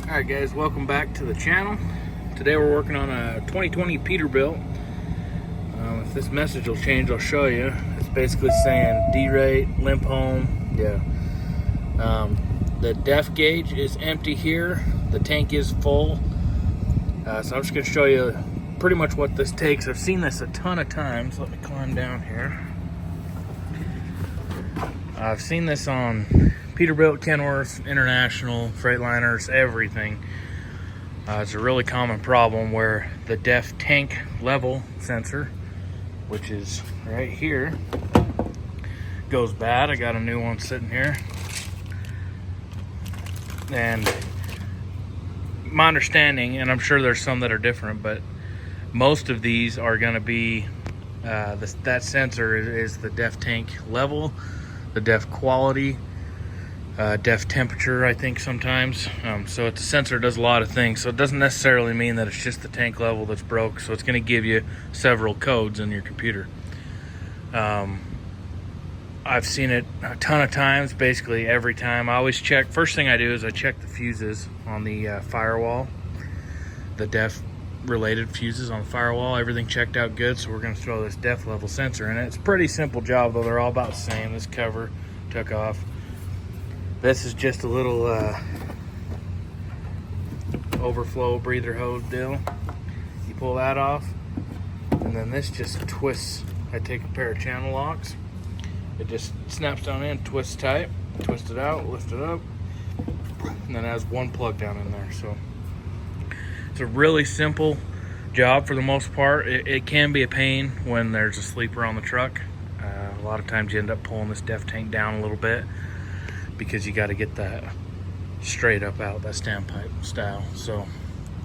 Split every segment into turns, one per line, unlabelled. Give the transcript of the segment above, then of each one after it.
Alright guys, welcome back to the channel. Today we're working on a 2020 Peterbilt. If this message will change, I'll show you. It's basically saying derate, limp home. Yeah. The def gauge is empty here. The tank is full. So I'm just going to show you pretty much what this takes. I've seen this a ton of times. Let me climb down here. I've seen this on Peterbilt, Kenworth, International, Freightliners, everything. It's a really common problem where the def tank level sensor, which is right here, goes bad. I got a new one sitting here. And my understanding, and I'm sure there's some that are different, but most of these are going to be, that sensor is the def tank level, the def quality, def temperature, I think sometimes. So it's a sensor that does a lot of things. So it doesn't necessarily mean that it's just the tank level that's broke. So it's going to give you several codes in your computer. I've seen it a ton of times, basically every time. I always check, first thing I do is I check the fuses on the firewall, the def related fuses on the firewall. Everything checked out good, so we're going to throw this def level sensor in it. It's a pretty simple job though. They're all about the same. This cover took off. This is just a little overflow breather hose deal. You pull that off, and then this just twists. I take a pair of channel locks. It just snaps down in, twists tight, twist it out, lift it up, and then it has one plug down in there. So it's a really simple job for the most part. It can be a pain when there's a sleeper on the truck. A lot of times you end up pulling this def tank down a little bit, because you got to get that straight up out, that standpipe style. So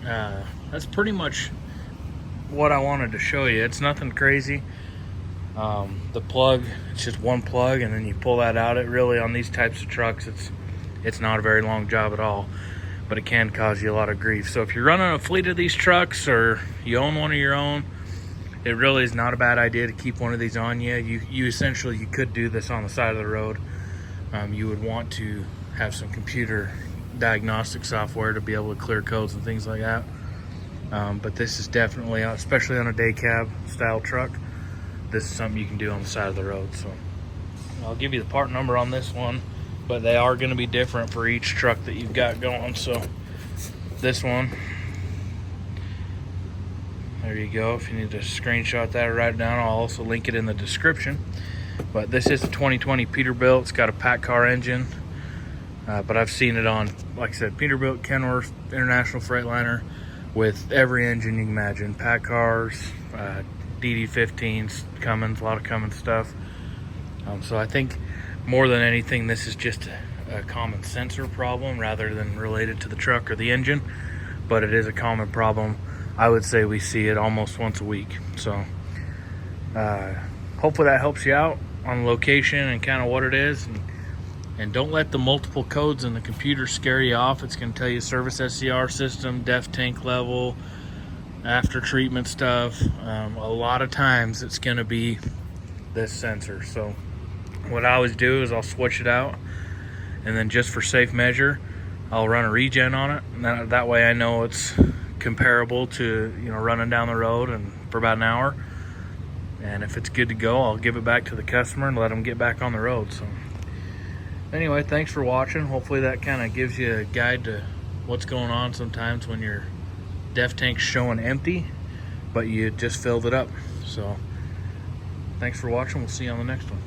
that's pretty much what I wanted to show you. It's nothing crazy. The plug, it's just one plug, and then you pull that out. It really, on these types of trucks, it's not a very long job at all, but it can cause you a lot of grief. So if you're running a fleet of these trucks, or you own one of your own, it really is not a bad idea to keep one of these on you. You essentially, you could do this on the side of the road. You would want to have some computer diagnostic software to be able to clear codes and things like that. But this is definitely, especially on a day cab style truck, this is something you can do on the side of the road. So I'll give you the part number on this one, but they are going to be different for each truck that you've got going. So this one, there you go. If you need to screenshot that or write it down, I'll also link it in the description. But this is a 2020 Peterbilt. It's got a pack car engine, but I've seen it on, like I said, Peterbilt, Kenworth, International, Freightliner, with every engine you can imagine. Pack cars, DD15s, Cummins, a lot of Cummins stuff. So I think more than anything, this is just a common sensor problem rather than related to the truck or the engine, but it is a common problem. I would say we see it almost once a week. So hopefully that helps you out on location and kind of what it is. And don't let the multiple codes in the computer scare you off. It's going to tell you service SCR system, def tank level, after treatment stuff. A lot of times it's going to be this sensor. So what I always do is I'll switch it out, and then just for safe measure, I'll run a regen on it. And that way I know it's comparable to, running down the road and for about an hour. And if it's good to go, I'll give it back to the customer and let them get back on the road. So anyway, thanks for watching. Hopefully that kind of gives you a guide to what's going on sometimes when your def tank's showing empty, but you just filled it up. So thanks for watching. We'll see you on the next one.